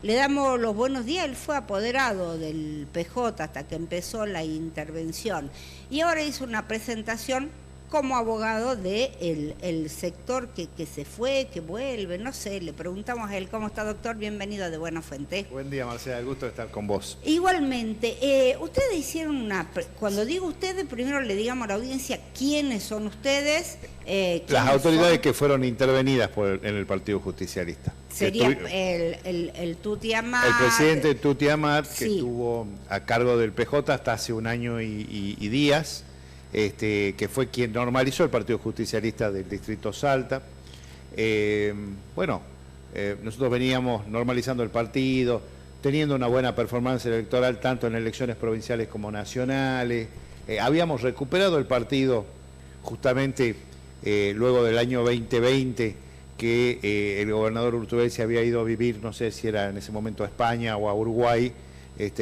le damos los buenos días. Él fue apoderado del PJ hasta que empezó la intervención y ahora hizo una presentación como abogado de el sector que se fue, que vuelve, no sé. Le preguntamos a él cómo está, doctor. Bienvenido de Buena Fuente. Buen día, Marcela, el gusto de estar con vos. Igualmente, ustedes hicieron cuando digo ustedes, primero le digamos a la audiencia quiénes son ustedes. Las autoridades que fueron intervenidas en el Partido Justicialista. Sería el Tuti Amat. El presidente Tuti Amat, que sí, estuvo a cargo del PJ hasta hace un año y días. Que fue quien normalizó el Partido Justicialista del Distrito Salta. Nosotros veníamos normalizando el partido, teniendo una buena performance electoral tanto en elecciones provinciales como nacionales. Habíamos recuperado el partido justamente luego del año 2020, que el gobernador Urtubey se había ido a vivir, no sé si era en ese momento a España o a Uruguay.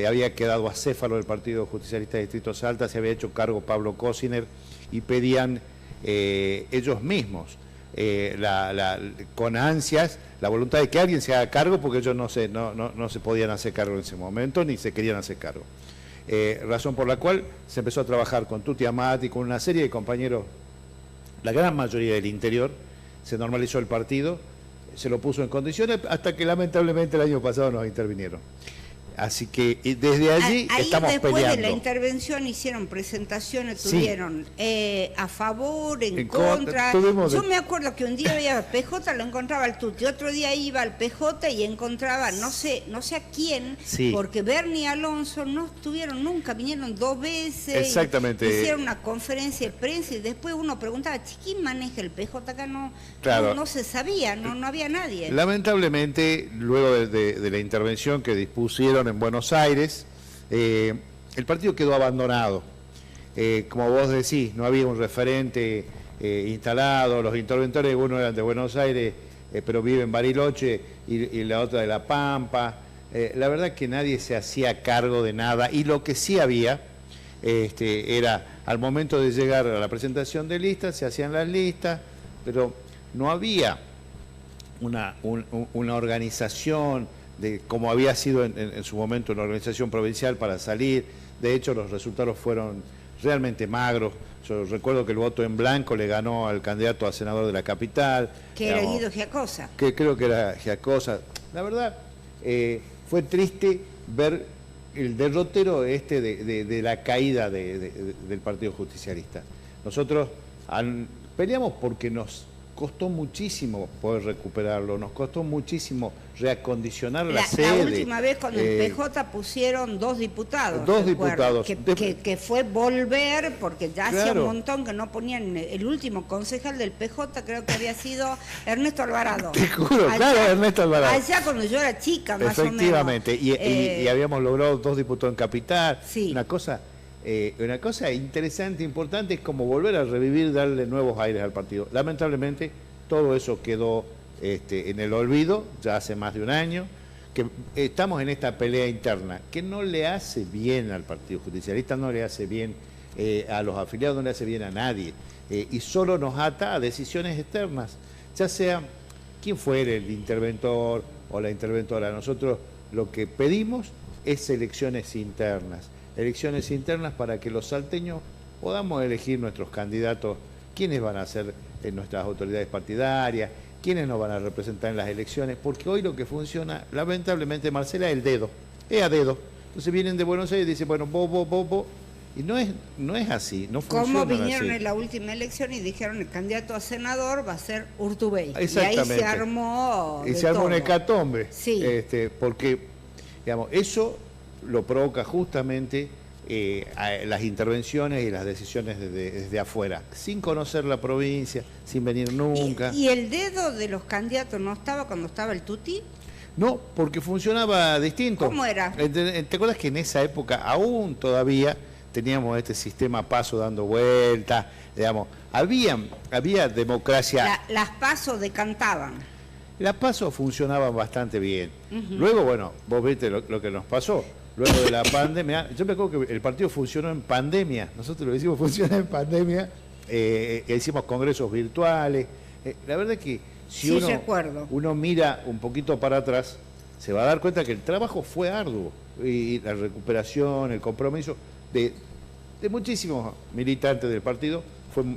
Había quedado acéfalo del Partido Justicialista de Distrito Salta, se había hecho cargo Pablo Cosiner y pedían ellos mismos, con ansias, la voluntad de que alguien se haga cargo, porque ellos no se podían hacer cargo en ese momento, ni se querían hacer cargo. Razón por la cual se empezó a trabajar con Tuti Amat y con una serie de compañeros, la gran mayoría del interior. Se normalizó el partido, se lo puso en condiciones, hasta que lamentablemente el año pasado nos intervinieron. Así que desde allí estamos después peleando. De la intervención hicieron presentaciones, sí, tuvieron a favor, en contra. Yo me acuerdo que un día iba al PJ, lo encontraba al Tuti, otro día iba al PJ y encontraba no sé a quién, sí, porque Bernie y Alonso no estuvieron nunca, vinieron 2 veces. Exactamente. Hicieron una conferencia de prensa y después uno preguntaba, ¿quién maneja el PJ acá? Claro. No se sabía, no había nadie. Lamentablemente, luego de la intervención que dispusieron en Buenos Aires, el partido quedó abandonado. Como vos decís, no había un referente instalado, los interventores, uno eran de Buenos Aires, pero vive en Bariloche, y la otra de La Pampa. La verdad que nadie se hacía cargo de nada, y lo que sí había era, al momento de llegar a la presentación de listas, se hacían las listas, pero no había una organización, como había sido en su momento una organización provincial para salir. De hecho, los resultados fueron realmente magros. Yo recuerdo que el voto en blanco le ganó al candidato a senador de la capital. Que era Guido Giacosa. Que creo que era Giacosa. La verdad, fue triste ver el derrotero de la caída del Partido Justicialista. Nosotros peleamos porque nos costó muchísimo poder recuperarlo, nos costó muchísimo reacondicionar la sede. La última vez cuando el PJ pusieron 2 diputados. 2 diputados. Que fue volver, porque ya claro, hacía un montón que no ponían. El último concejal del PJ creo que había sido Ernesto Alvarado. Te juro, allá, claro, Ernesto Alvarado. Allá cuando yo era chica, más o menos. Efectivamente, y habíamos logrado 2 diputados en Capital. Sí. Una cosa interesante, importante, es como volver a revivir, darle nuevos aires al partido. Lamentablemente, todo eso quedó en el olvido, ya hace más de un año, que estamos en esta pelea interna, que no le hace bien al Partido Justicialista, no le hace bien a los afiliados, no le hace bien a nadie, y solo nos ata a decisiones externas, ya sea quien fuere el interventor o la interventora. Nosotros lo que pedimos es elecciones internas para que los salteños podamos elegir nuestros candidatos, quiénes van a ser nuestras autoridades partidarias, quiénes nos van a representar en las elecciones, porque hoy lo que funciona, lamentablemente, Marcela, es el dedo, es a dedo. Entonces vienen de Buenos Aires y dicen, bueno, vos, y no es así, no funciona así. Como vinieron así en la última elección y dijeron el candidato a senador va a ser Urtubey. Exactamente. Y ahí se armó un hecatombe. Sí. Porque, digamos, eso lo provoca justamente las intervenciones y las decisiones desde afuera, sin conocer la provincia, sin venir nunca. ¿Y el dedo de los candidatos no estaba cuando estaba el Tuti? No, porque funcionaba distinto. ¿Cómo era? ¿Te acuerdas que en esa época aún todavía teníamos este sistema PASO dando vueltas? Digamos, había democracia. Las PASO decantaban. Las PASO funcionaban bastante bien. Luego, bueno, vos viste lo que nos pasó. Luego de la pandemia, yo me acuerdo que el partido funcionó en pandemia. Nosotros lo decimos, funciona en pandemia. Hicimos congresos virtuales. La verdad es que si uno mira un poquito para atrás, se va a dar cuenta que el trabajo fue arduo y la recuperación, el compromiso de muchísimos militantes del partido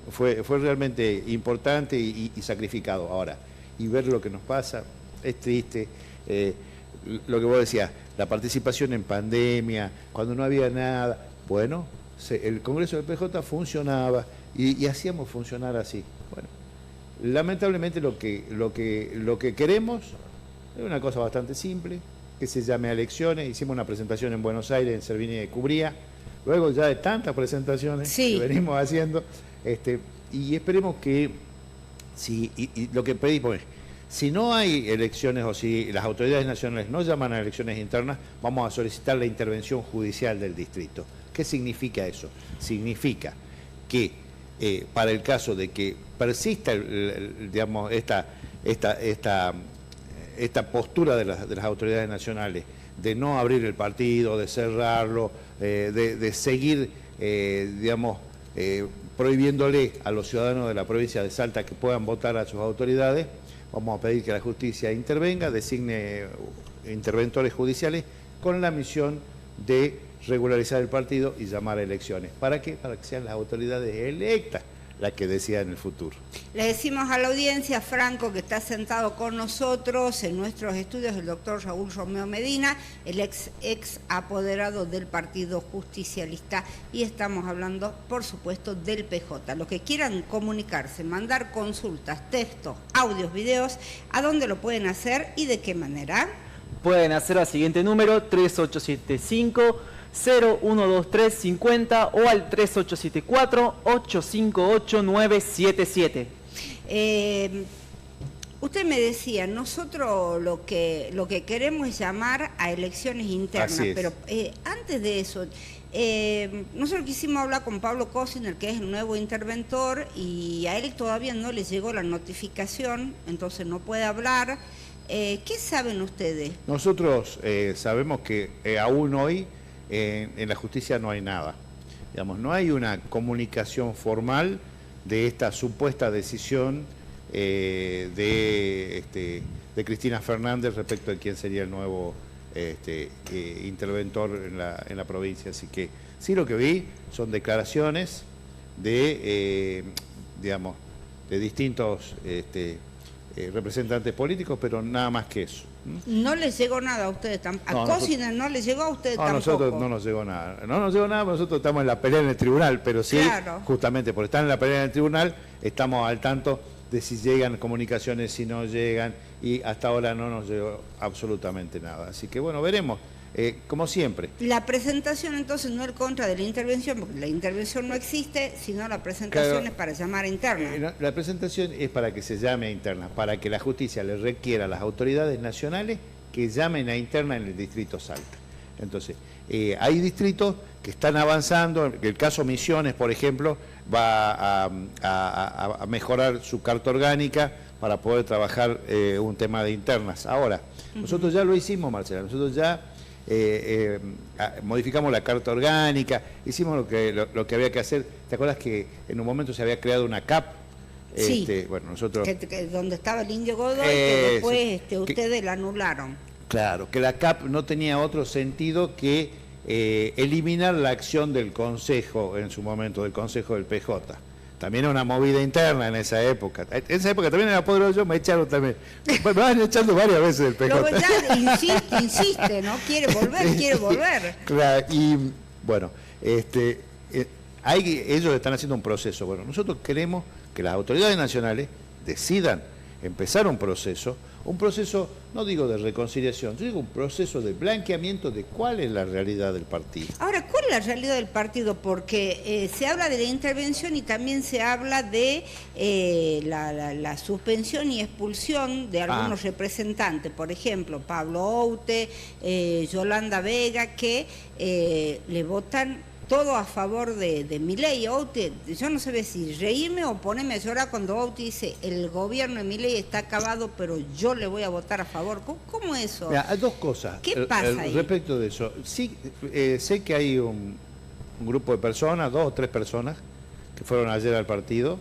fue realmente importante y sacrificado. Ahora, y ver lo que nos pasa, es triste. Lo que vos decías, la participación en pandemia, cuando no había nada, bueno, el Congreso del PJ funcionaba y hacíamos funcionar así. Bueno, lamentablemente lo que queremos es una cosa bastante simple, que se llame a elecciones. Hicimos una presentación en Buenos Aires, en Servini de Cubría, luego ya de tantas presentaciones que venimos haciendo, y esperemos que, y lo que pedimos es, si no hay elecciones o si las autoridades nacionales no llaman a elecciones internas, vamos a solicitar la intervención judicial del distrito. ¿Qué significa eso? Significa que para el caso de que persista digamos, esta postura de las autoridades nacionales de no abrir el partido, de cerrarlo, de seguir, digamos, prohibiéndole a los ciudadanos de la provincia de Salta que puedan votar a sus autoridades, vamos a pedir que la justicia intervenga, designe interventores judiciales con la misión de regularizar el partido y llamar a elecciones. ¿Para qué? Para que sean las autoridades electas las que decidan en el futuro. Le decimos a la audiencia, Franco, que está sentado con nosotros en nuestros estudios, el doctor Raúl Romeo Medina, el ex apoderado del Partido Justicialista, y estamos hablando, por supuesto, del PJ. Los que quieran comunicarse, mandar consultas, textos, audios, videos, ¿a dónde lo pueden hacer y de qué manera? Pueden hacer al siguiente número, 3875-012350 o al 3874-858-977. Usted me decía, nosotros lo que queremos es llamar a elecciones internas, pero antes de eso, nosotros quisimos hablar con Pablo Cosiner, que es el nuevo interventor, y a él todavía no le llegó la notificación, entonces no puede hablar. ¿Qué saben ustedes? Nosotros sabemos que aún hoy en la justicia no hay nada. Digamos, no hay una comunicación formal de esta supuesta decisión de Cristina Fernández respecto de quién sería el nuevo interventor en la provincia. Así que sí, lo que vi son declaraciones de, digamos, de distintos representantes políticos, pero nada más que eso. No les llegó nada a ustedes tampoco. A Cosiner no les llegó, a ustedes tampoco. A nosotros no nos llegó nada. No nos llegó nada, nosotros estamos en la pelea en el tribunal, pero sí, claro, justamente por estar en la pelea en el tribunal, estamos al tanto de si llegan comunicaciones, si no llegan, y hasta ahora no nos llegó absolutamente nada. Así que bueno, veremos. Como siempre. La presentación entonces no es contra de la intervención, porque la intervención no existe, sino la presentación es para llamar a interna. La presentación es para que se llame a interna, para que la justicia le requiera a las autoridades nacionales que llamen a interna en el distrito Salta. Entonces, hay distritos que están avanzando, el caso Misiones, por ejemplo, va a mejorar su carta orgánica para poder trabajar un tema de internas. Ahora, nosotros ya lo hicimos, Marcela, nosotros ya modificamos la carta orgánica, hicimos lo que había que hacer. ¿Te acuerdas que en un momento se había creado una CAP? Sí, bueno, nosotros... donde estaba el Indio Godoy, que después ustedes la anularon. Claro, que la CAP no tenía otro sentido que eliminar la acción del Consejo, en su momento, del Consejo del PJ. También una movida interna en esa época. En esa época también era poderoso yo, me echaron también. Me van echando varias veces del PJ. Pero ya insiste, ¿no? Quiere volver. Claro, y bueno, ellos están haciendo un proceso. Bueno, nosotros queremos que las autoridades nacionales decidan empezar un proceso, no digo de reconciliación, yo digo un proceso de blanqueamiento de cuál es la realidad del partido. Ahora, ¿cuál es la realidad del partido? Porque se habla de la intervención y también se habla de la suspensión y expulsión de algunos representantes, por ejemplo, Pablo Oute, Yolanda Vega, que le votan todo a favor de Milei. Oute, yo no sé si reírme o ponerme a llorar cuando Oute dice el gobierno de Milei está acabado, pero yo le voy a votar a favor. ¿Cómo eso? Mira, hay dos cosas. ¿Qué pasa ahí? Respecto de eso, sí, sé que hay un grupo de personas, 2 o 3 personas, que fueron ayer al partido,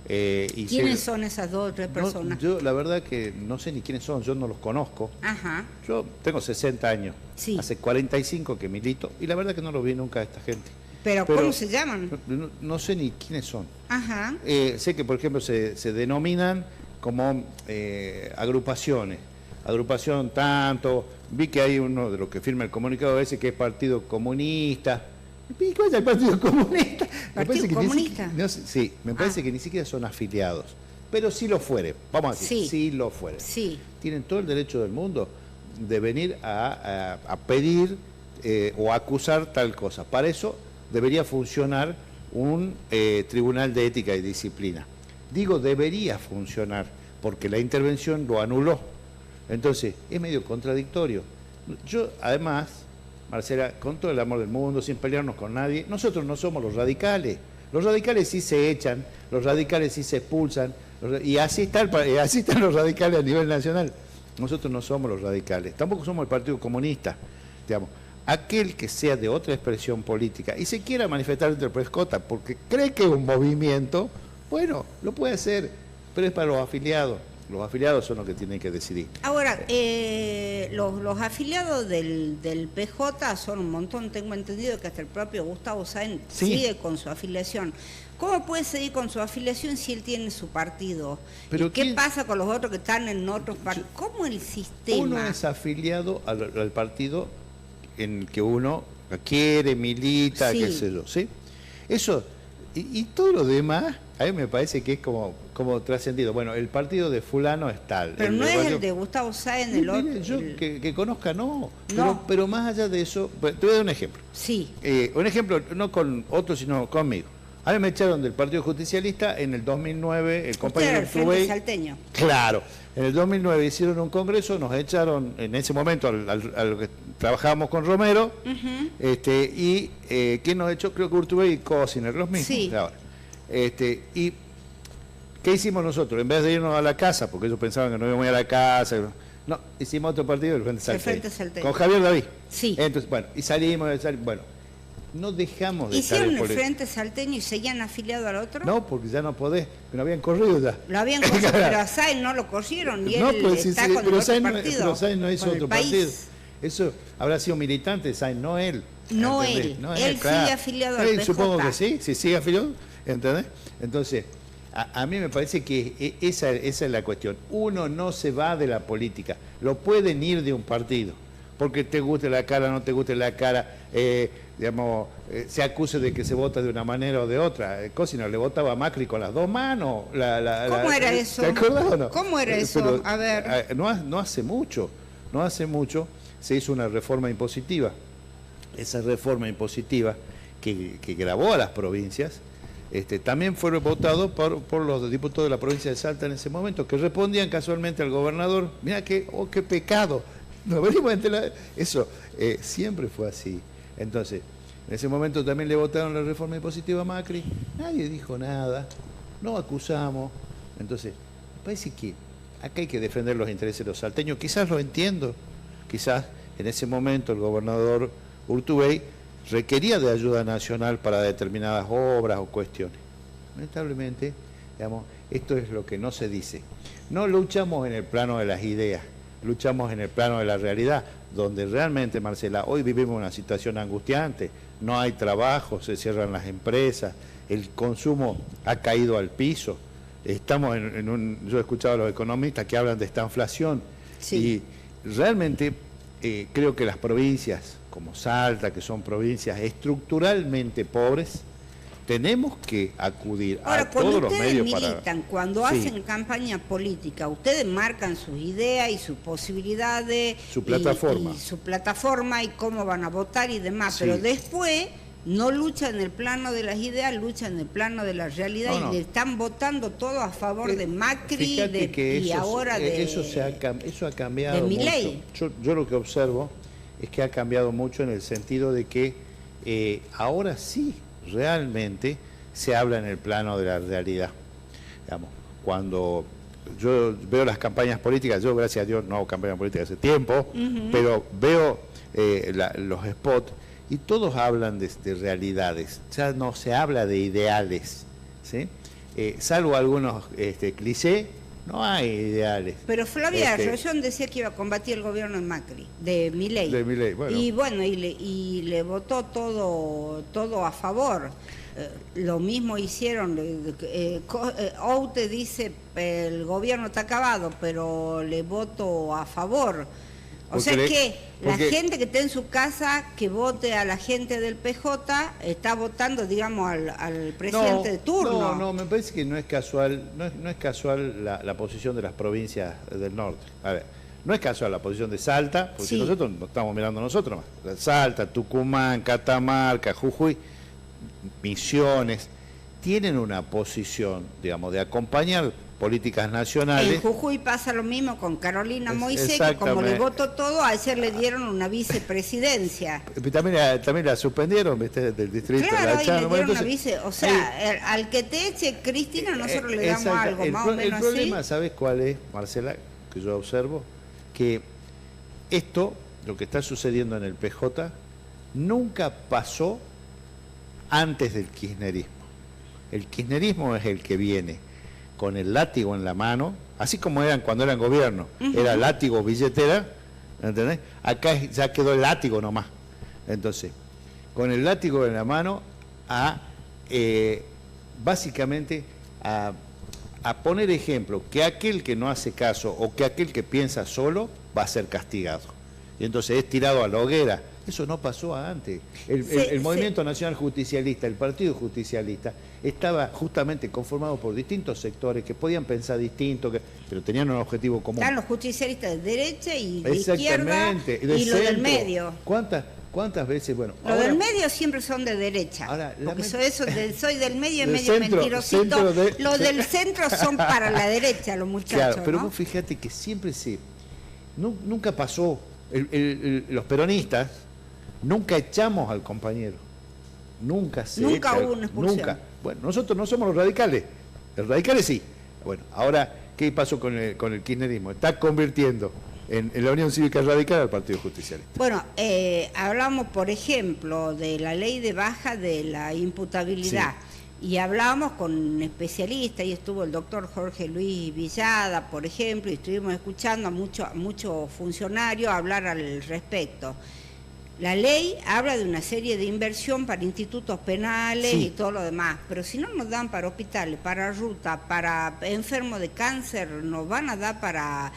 ¿Quiénes son esas 2 o 3 personas? Yo la verdad que no sé ni quiénes son, yo no los conozco. Ajá. Yo tengo 60 años, Sí. hace 45 que milito, y la verdad que no lo vi nunca a esta gente. Pero ¿cómo se llaman? No sé ni quiénes son. Ajá. Sé que, por ejemplo, se denominan como agrupaciones. Agrupación tanto, vi que hay uno de los que firma el comunicado ese que es Partido Comunista. ¿Cuál es el Partido Comunista? ¿Partido Comunista? Sí, me parece que ni siquiera son afiliados. Pero si lo fuere, vamos a decir, Sí. si lo fuere. Sí. Tienen todo el derecho del mundo de venir a pedir o acusar tal cosa. Para eso debería funcionar un tribunal de ética y disciplina. Digo debería funcionar, porque la intervención lo anuló. Entonces, es medio contradictorio. Yo, además, Marcela, con todo el amor del mundo, sin pelearnos con nadie, nosotros no somos los radicales. Los radicales sí se echan, los radicales sí se expulsan, y así están los radicales a nivel nacional. Nosotros no somos los radicales, tampoco somos el Partido Comunista. Digamos, aquel que sea de otra expresión política y se quiera manifestar entre Prescota porque cree que es un movimiento, bueno, lo puede hacer, pero es para los afiliados. Los afiliados son los que tienen que decidir. Ahora, los afiliados del PJ son un montón, tengo entendido que hasta el propio Gustavo Sáenz sigue con su afiliación. ¿Cómo puede seguir con su afiliación si él tiene su partido? Pero ¿Y qué pasa con los otros que están en otros partidos? ¿Cómo el sistema? Uno es afiliado al partido en que uno quiere, milita, Sí. qué sé yo, ¿sí? Eso, y todo lo demás, a mí me parece que es como trascendido. Bueno, el partido de fulano es tal. Pero no es barrio... el de Gustavo Sáenz, el otro. Mire, yo que conozca, no. No. Pero más allá de eso, te voy a dar un ejemplo. Sí. Un ejemplo, no con otros, sino conmigo. A mí me echaron del Partido Justicialista en el 2009, el compañero Usted era el Frente Urtubey. Salteño. Claro, en el 2009 hicieron un congreso, nos echaron en ese momento a lo que trabajábamos con Romero, y ¿quién nos echó? Creo que Urtubey y Cosiner, los mismos. Sí. Ahora. Y ¿qué hicimos nosotros? En vez de irnos a la casa, porque ellos pensaban que no íbamos a ir a la casa, no, hicimos otro partido, el Frente Salteño. Frente Salteño. Con Javier David. Sí. Entonces, bueno, y salimos, bueno, no dejamos de estar ¿Hicieron en el política. Frente Salteño y seguían afiliado al otro? No, porque ya no podés, que no habían corrido ya. Lo habían corrido, pero a Sáenz no lo corrieron y No, él pues, está sí, con el pero otro Sáenz no, partido. pero Sáenz no hizo con el otro país. partido. Eso habrá sido militante, Sáenz, no él. No ¿entendés? él. No Él sigue afiliado al PJ. Supongo que sí, sí sigue afiliado, ¿entendés? Entonces, a mí me parece que esa es la cuestión. Uno no se va de la política, lo pueden ir de un partido, porque te guste la cara, no te guste la cara, se acuse de que se vota de una manera o de otra. Cosina le votaba a Macri con las 2 manos. ¿Cómo era eso? ¿Te acordás o no? ¿Cómo era eso? Pero, a ver. no hace mucho se hizo una reforma impositiva. Esa reforma impositiva que gravó a las provincias, también fue votado por los diputados de la provincia de Salta en ese momento, que respondían casualmente al gobernador. Mira qué pecado. Nos venimos eso siempre fue así. Entonces, en ese momento también le votaron la reforma impositiva a Macri, nadie dijo nada, no acusamos. Entonces, me parece que acá hay que defender los intereses de los salteños. Quizás lo entiendo, quizás en ese momento el gobernador Urtubey requería de ayuda nacional para determinadas obras o cuestiones. Lamentablemente, esto es lo que no se dice. No luchamos en el plano de las ideas, luchamos en el plano de la realidad, donde realmente, Marcela, hoy vivimos una situación angustiante, no hay trabajo, se cierran las empresas, el consumo ha caído al piso, estamos yo he escuchado a los economistas que hablan de esta inflación, y realmente creo que las provincias como Salta, que son provincias estructuralmente pobres, tenemos que acudir a todos los medios militan, cuando hacen campaña política, ustedes marcan sus ideas y sus posibilidades, su plataforma. y su plataforma y cómo van a votar y demás, pero después no luchan en el plano de las ideas, luchan en el plano de la realidad y le están votando todo a favor de Macri eso ha cambiado de mucho. Milei. Yo lo que observo es que ha cambiado mucho en el sentido de que ahora sí realmente se habla en el plano de la realidad. Cuando yo veo las campañas políticas, yo gracias a Dios no hago campañas políticas hace tiempo, pero veo los spots y todos hablan de realidades, ya no se habla de ideales, ¿sí? salvo algunos clichés, no hay ideales. Pero Flavia Rollón decía que iba a combatir el gobierno de Macri, de Milei. De Milei, bueno. Y bueno, y le votó todo a favor. Lo mismo hicieron, Oute dice el gobierno está acabado, pero le voto a favor. O sea que la gente que esté en su casa, que vote a la gente del PJ, está votando, digamos, al presidente de turno. No, me parece que no es casual, no es casual la posición de las provincias del norte. A ver, no es casual la posición de Salta, porque Sí. nosotros no estamos mirando nosotros más. Salta, Tucumán, Catamarca, Jujuy, Misiones, tienen una posición, digamos, de acompañar políticas nacionales. En Jujuy pasa lo mismo con Carolina Moisés, que como le votó todo, ayer le dieron una vicepresidencia. También la suspendieron, ¿viste? Del distrito. Claro, y le dieron Entonces, una vice, o sea, al que te eche Cristina, nosotros le damos algo, más o menos así. El problema, ¿sabes cuál es, Marcela? Que yo observo, que esto, lo que está sucediendo en el PJ, nunca pasó antes del kirchnerismo. El kirchnerismo es el que viene con el látigo en la mano, así como eran cuando eran gobierno, era látigo, billetera, ¿entendés? Acá ya quedó el látigo nomás. Entonces, con el látigo en la mano, básicamente a poner ejemplo, que aquel que no hace caso o que aquel que piensa solo va a ser castigado. Y entonces es tirado a la hoguera. Eso no pasó antes. El Movimiento Nacional Justicialista, el Partido Justicialista, estaba justamente conformado por distintos sectores que podían pensar distinto, pero tenían un objetivo común. Están los justicialistas de derecha y de izquierda y los del medio. ¿Cuántas veces? Bueno, los del medio siempre son de derecha. Ahora, porque soy del medio y del medio centro, mentirosito. Los del centro son para la derecha, los muchachos. Claro, pero ¿no? vos fíjate que siempre nunca pasó. Los peronistas nunca echamos al compañero. Nunca hubo una expulsión. Nunca. Bueno, nosotros no somos los radicales. Los radicales sí. Bueno, ahora, ¿qué pasó con el kirchnerismo? Está convirtiendo en la Unión Cívica Radical al Partido Justicialista. Bueno, hablamos, por ejemplo, de la ley de baja de la imputabilidad. Sí. Y hablábamos con un especialista, y estuvo el doctor Jorge Luis Villada, por ejemplo, y estuvimos escuchando a muchos funcionarios hablar al respecto. La ley habla de una serie de inversión para institutos penales y todo lo demás, pero si no nos dan para hospitales, para ruta, para enfermos de cáncer, nos van a dar para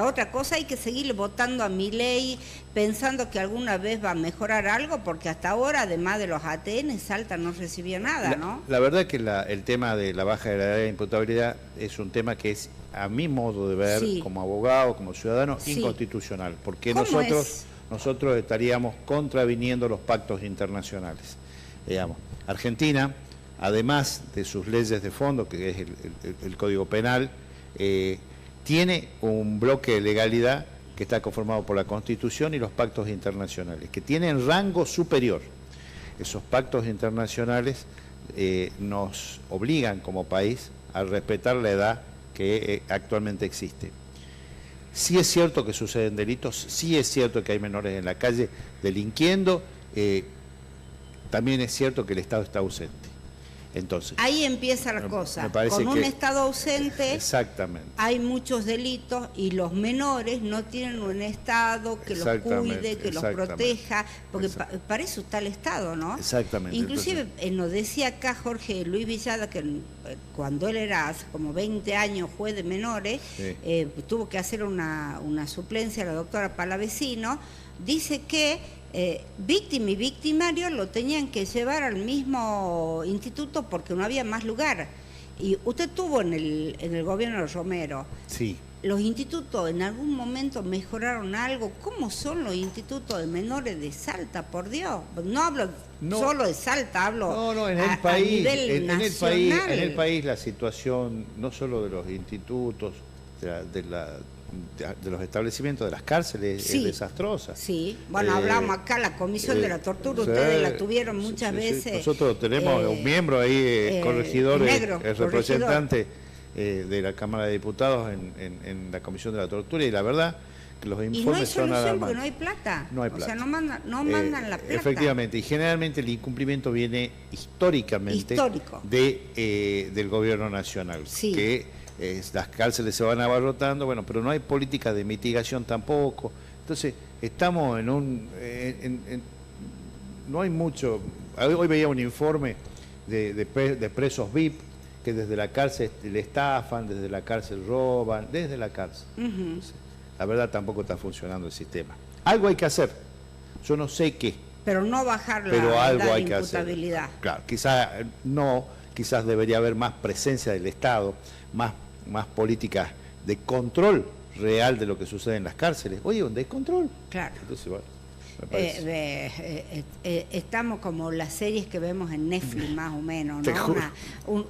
otra cosa. Hay que seguir votando a Milei pensando que alguna vez va a mejorar algo, porque hasta ahora, además de los ATN, Salta no recibió nada, ¿no? La verdad que el tema de la baja de la edad de imputabilidad es un tema que es, a mi modo de ver, como abogado, como ciudadano, inconstitucional, porque nosotros estaríamos contraviniendo los pactos internacionales. Digamos, Argentina, además de sus leyes de fondo, que es el Código Penal, tiene un bloque de legalidad que está conformado por la Constitución y los pactos internacionales, que tienen rango superior. Esos pactos internacionales nos obligan como país a respetar la edad que actualmente existe. Sí es cierto que suceden delitos, sí es cierto que hay menores en la calle delinquiendo, también es cierto que el Estado está ausente. Entonces, ahí empieza la cosa. Con un Estado ausente, exactamente, hay muchos delitos y los menores no tienen un Estado que los cuide, que los proteja, porque para eso está el Estado, ¿no? Exactamente. Inclusive nos decía acá Jorge Luis Villada que cuando él era hace como 20 años juez de menores, tuvo que hacer una suplencia a la doctora Palavecino. Dice que víctima y victimario lo tenían que llevar al mismo instituto porque no había más lugar. Y usted tuvo en el gobierno de Romero. Sí. ¿Los institutos en algún momento mejoraron algo? ¿Cómo son los institutos de menores de Salta, por Dios? No hablo solo de Salta, hablo en el país, a nivel nacional. En el país la situación, no solo de los institutos, de los establecimientos, de las cárceles, es desastrosa. Sí, bueno, hablamos acá, la Comisión de la Tortura, ustedes la tuvieron muchas veces. Nosotros tenemos un miembro ahí, corregidor, el representante de la Cámara de Diputados en la Comisión de la Tortura, y la verdad los Y no hay informes son solución porque alarmantes. no hay plata. No hay O sea, plata. mandan la plata. Efectivamente, y generalmente el incumplimiento viene históricamente Histórico. del gobierno nacional, Sí. que las cárceles se van abarrotando, bueno, pero no hay política de mitigación tampoco. Entonces, estamos en un... no hay mucho... Hoy veía un informe de presos VIP que desde la cárcel le estafan, desde la cárcel roban, desde la cárcel. Entonces, la verdad tampoco está funcionando el sistema. Algo hay que hacer. Yo no sé qué, Pero no bajar la pero algo edad hay de que hacer. imputabilidad. Claro, quizás debería haber más presencia del Estado, más políticas de control real de lo que sucede en las cárceles. Oye, un descontrol. Claro. Entonces, bueno, me parece. Estamos como las series que vemos en Netflix, más o menos, Te ¿no? juro.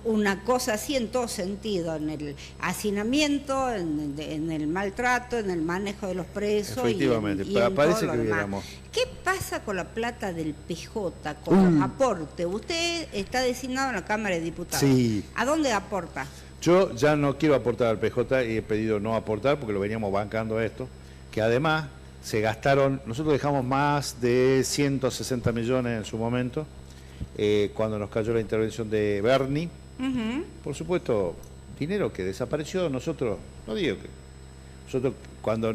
Una cosa así en todo sentido, en el hacinamiento, en el maltrato, en el manejo de los presos. Efectivamente, y pero en parece todo lo que demás. hubiéramos... ¿Qué pasa con la plata del PJ, con los aportes? Usted está designado en la Cámara de Diputados. Sí. ¿A dónde aporta? Yo ya no quiero aportar al PJ y he pedido no aportar porque lo veníamos bancando esto, que además se gastaron, nosotros dejamos más de 160 millones en su momento, cuando nos cayó la intervención de Bernie. Por supuesto, dinero que desapareció, nosotros, no digo que, nosotros cuando...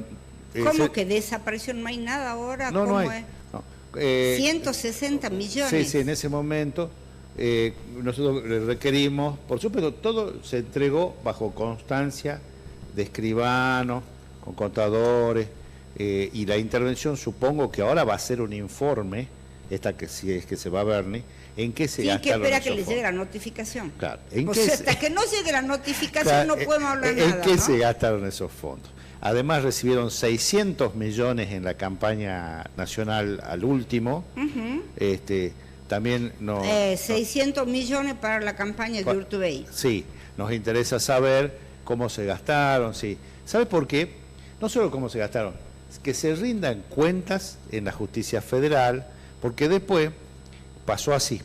¿Cómo que desapareció? ¿No hay nada ahora? No, no ¿Cómo hay. es? No. 160 millones. Sí, sí, en ese momento nosotros le requerimos, por supuesto, todo se entregó bajo constancia de escribanos, con contadores, y la intervención supongo que ahora va a ser un informe, que si es que se va a Bernie, en qué se Sí, que gastaron espera que esos le llegue la fondos. notificación. Claro, ¿en O qué sea, se- hasta que no llegue la notificación Claro, no podemos hablar ¿en nada, qué ¿no? se gastaron esos fondos? Además recibieron 600 millones en la campaña nacional al último. También no, 600 millones para la campaña de Urtubey. sí, nos interesa saber cómo se gastaron, sí. ¿Sabe por qué? No solo cómo se gastaron, es que se rindan cuentas en la justicia federal, porque después pasó así.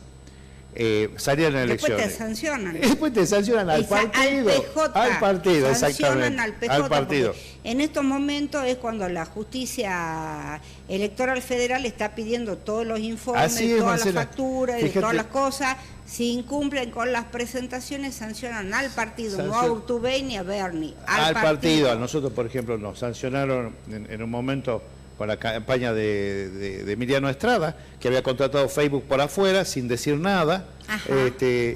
Salían en Después te elecciones. sancionan. Después te sancionan al partido. Al partido, sancionan exactamente. al PJ, Al partido. porque en estos momentos es cuando la justicia electoral federal está pidiendo todos los informes, Así es, todas las Marcela. facturas, y Fíjate. todas las cosas. Si incumplen con las presentaciones, sancionan al partido, no a Sancion- Urtubey ni a Bernie. Al partido. A nosotros, por ejemplo, nos sancionaron en un momento con la campaña de Emiliano Estrada, que había contratado Facebook por afuera sin decir nada. Ajá.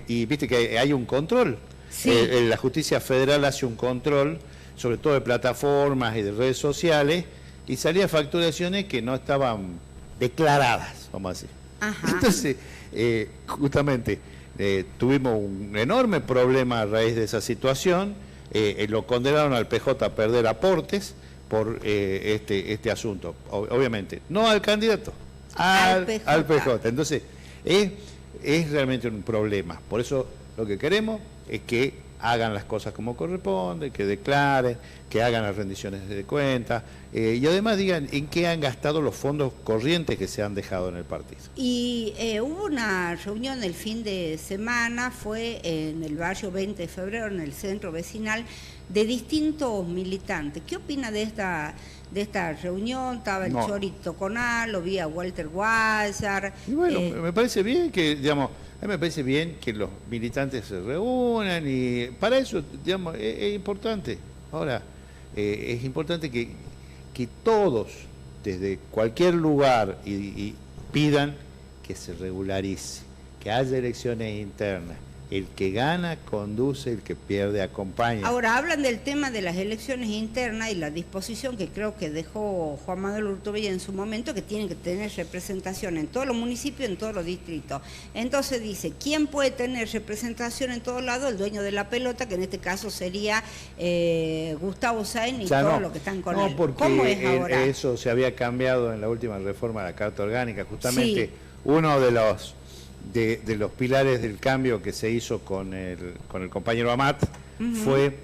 Y viste que hay un control. Sí. La justicia federal hace un control, sobre todo de plataformas y de redes sociales, y salían facturaciones que no estaban declaradas, vamos a decir. Ajá. Entonces, justamente, tuvimos un enorme problema a raíz de esa situación. Lo condenaron al PJ a perder aportes por este asunto. Obviamente, no al candidato, al PJ. Entonces, es realmente un problema. Por eso lo que queremos es que hagan las cosas como corresponde, que declaren, que hagan las rendiciones de cuentas, y además digan en qué han gastado los fondos corrientes que se han dejado en el partido. Y hubo una reunión el fin de semana, fue en el barrio 20 de febrero, en el centro vecinal, de distintos militantes. ¿Qué opina de esta reunión? Estaba el No. Chorito Conal, lo vi a Walter Guayar. Y bueno, me parece bien que, digamos, a mí me parece bien que los militantes se reúnan y para eso, digamos, es importante. Ahora, es importante que todos, desde cualquier lugar, y pidan que se regularice, que haya elecciones internas. El que gana conduce, el que pierde acompaña. Ahora, hablan del tema de las elecciones internas y la disposición que creo que dejó Juan Manuel Urtubey en su momento, que tienen que tener representación en todos los municipios, en todos los distritos. Entonces dice, ¿quién puede tener representación en todos lados? El dueño de la pelota, que en este caso sería Gustavo Sáenz y Ya todos no, los que están con no, él. porque ¿Cómo es ahora? eso se había cambiado en la última reforma de la Carta Orgánica. Justamente Sí. uno de los pilares del cambio que se hizo con el compañero Amat fue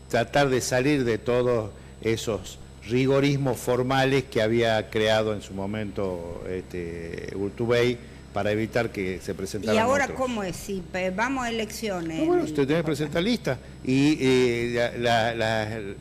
tratar de salir de todos esos rigorismos formales que había creado en su momento Urtubey para evitar que se presentaran ¿Y ahora otros. cómo es? Si vamos a elecciones... No, bueno, usted tiene que presentar lista. Y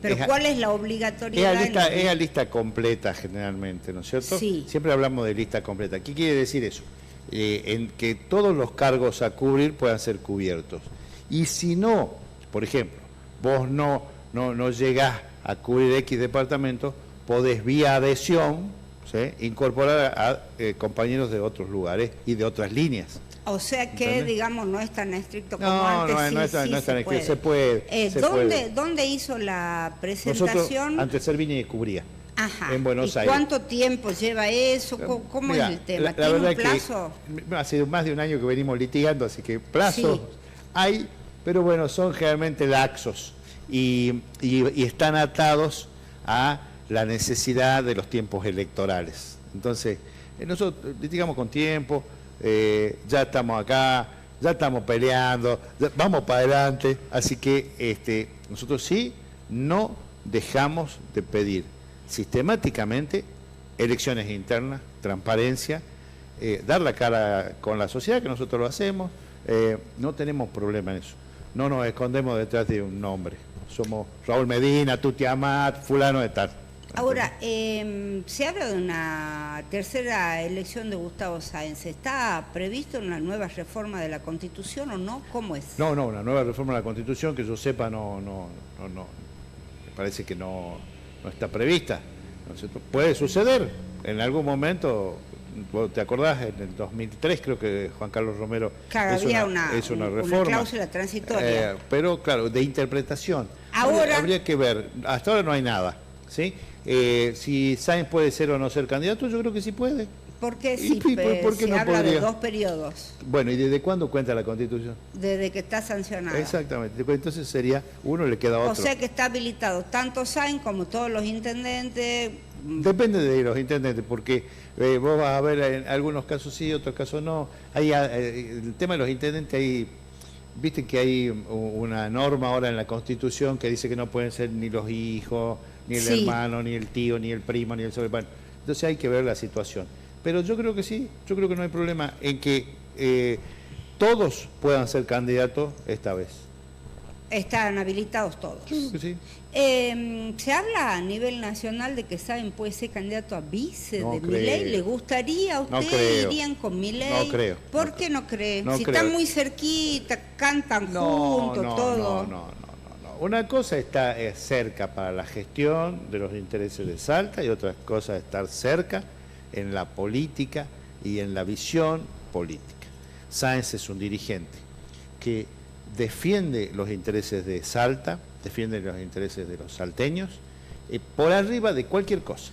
¿Pero cuál es la obligatoriedad? es a lista completa generalmente, ¿no es cierto? Sí. Siempre hablamos de lista completa. ¿Qué quiere decir eso? En que todos los cargos a cubrir puedan ser cubiertos. Y si no, por ejemplo, vos no llegás a cubrir X departamento, podés vía adhesión, ¿sí?, incorporar a compañeros de otros lugares y de otras líneas. O sea que, ¿Entendés? digamos, no es tan estricto como No, antes. no es tan estricto, se puede. ¿Dónde hizo la presentación? Nosotros, antes Servini y cubría. Ajá. En Buenos ¿Y Aires. cuánto tiempo lleva eso? ¿Cómo Mirá, es el tema? la ¿Tiene verdad un plazo? que hace más de un año que venimos litigando, así que plazos Sí. hay, pero bueno, son generalmente laxos y están atados a la necesidad de los tiempos electorales. Entonces, nosotros litigamos con tiempo, ya estamos acá, ya estamos peleando, vamos para adelante, así que nosotros sí no dejamos de pedir sistemáticamente elecciones internas, transparencia, dar la cara con la sociedad, que nosotros lo hacemos, no tenemos problema en eso, no nos escondemos detrás de un nombre, somos Raúl Medina, Tuti Amat, fulano de tal. Ahora, se habla de una tercera elección de Gustavo Sáenz. ¿Está previsto una nueva reforma de la Constitución o no? ¿Cómo es? No, una nueva reforma de la Constitución, que yo sepa, me parece que no está prevista. Puede suceder en algún momento. ¿Vos te acordás? En el 2003 creo que Juan Carlos Romero había una reforma. una cláusula transitoria. Pero claro, de interpretación. Ahora habría que ver. Hasta ahora no hay nada, ¿sí? Si Sáenz puede ser o no ser candidato, yo creo que sí puede. ¿Por qué ¿Y por qué se no habla podría? de 2 periodos? Bueno, ¿y desde cuándo cuenta la Constitución? Desde que está sancionada. Exactamente. Entonces sería, uno le queda otro. O sea que está habilitado tanto Sáenz como todos los intendentes. Depende de los intendentes, porque vos vas a ver en algunos casos sí, otros casos no. El tema de los intendentes, viste que hay una norma ahora en la Constitución que dice que no pueden ser ni los hijos, ni el hermano, ni el tío, ni el primo, ni el sobrino. Entonces hay que ver la situación. Pero yo creo que sí, yo creo que no hay problema en que todos puedan ser candidatos esta vez. Están habilitados todos. Yo creo que sí. Se habla a nivel nacional de que Sáenz puede ser candidato a vice No de creo. Milei. ¿Le gustaría a usted? No creo. ¿Irían con Milei? No creo. ¿Por qué no cree? No Si creo. están muy cerquita, cantan juntos, todo. No. Una cosa está cerca para la gestión de los intereses de Salta y otra cosa es estar cerca en la política y en la visión política. Sáenz es un dirigente que defiende los intereses de Salta, defiende los intereses de los salteños, por arriba de cualquier cosa.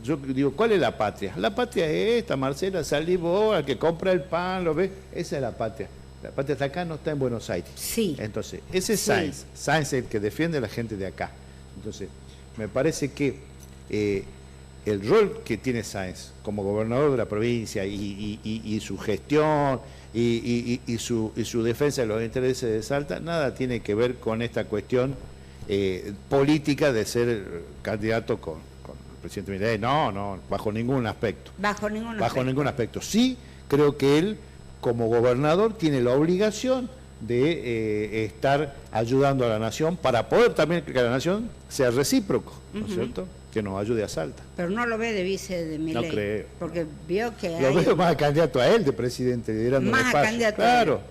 Yo digo, ¿cuál es la patria? La patria es esta, Marcela, salí vos, al que compra el pan, lo ves, esa es la patria. La patria está acá, no está en Buenos Aires. Sí. Entonces, ese es Sáenz. Sáenz es el que defiende a la gente de acá. Entonces, me parece que el rol que tiene Sáenz como gobernador de la provincia y su gestión y su defensa de los intereses de Salta, nada tiene que ver con esta cuestión política de ser candidato con el presidente Milei. No, bajo ningún aspecto. Bajo ningún aspecto. Sí, creo que él, como gobernador, tiene la obligación de estar ayudando a la nación para poder también que la nación sea recíproco, ¿no es cierto? Que nos ayude a Salta. Pero no lo ve de vice de Milei. No creo. Porque vio que Lo hay... veo más candidato a él de presidente, liderando Más un espacio. candidato a él. Claro,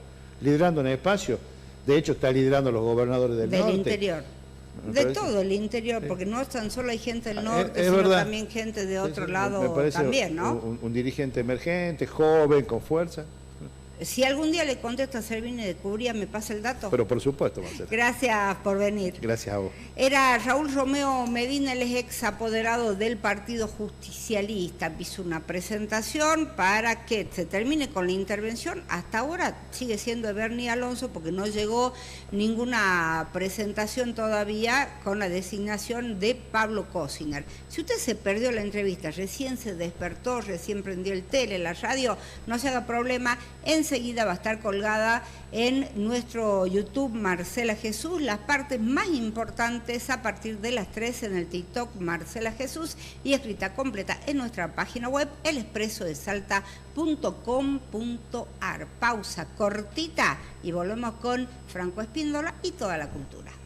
liderando un espacio. De hecho, está liderando a los gobernadores del norte. interior. Me De parece. todo el interior, porque no tan solo hay gente del norte, Es sino verdad. también gente de otro Me lado parece también, ¿no? un dirigente emergente, joven, con fuerza. Si algún día le contesto a Servini de Cubría, ¿me pasa el dato? Pero por supuesto, Marcela. Gracias por venir. Gracias a vos. Era Raúl Romeo Medina, él es ex apoderado del Partido Justicialista. Hizo una presentación para que se termine con la intervención. Hasta ahora sigue siendo de Bernie Alonso porque no llegó ninguna presentación todavía con la designación de Pablo Cosiner. Si usted se perdió la entrevista, recién se despertó, recién prendió el tele, la radio, no se haga problema. En enseguida va a estar colgada en nuestro YouTube Marcela Jesús, las partes más importantes a partir de las 3 en el TikTok Marcela Jesús y escrita completa en nuestra página web elexpresodesalta.com.ar. Pausa cortita y volvemos con Franco Espíndola y toda la cultura.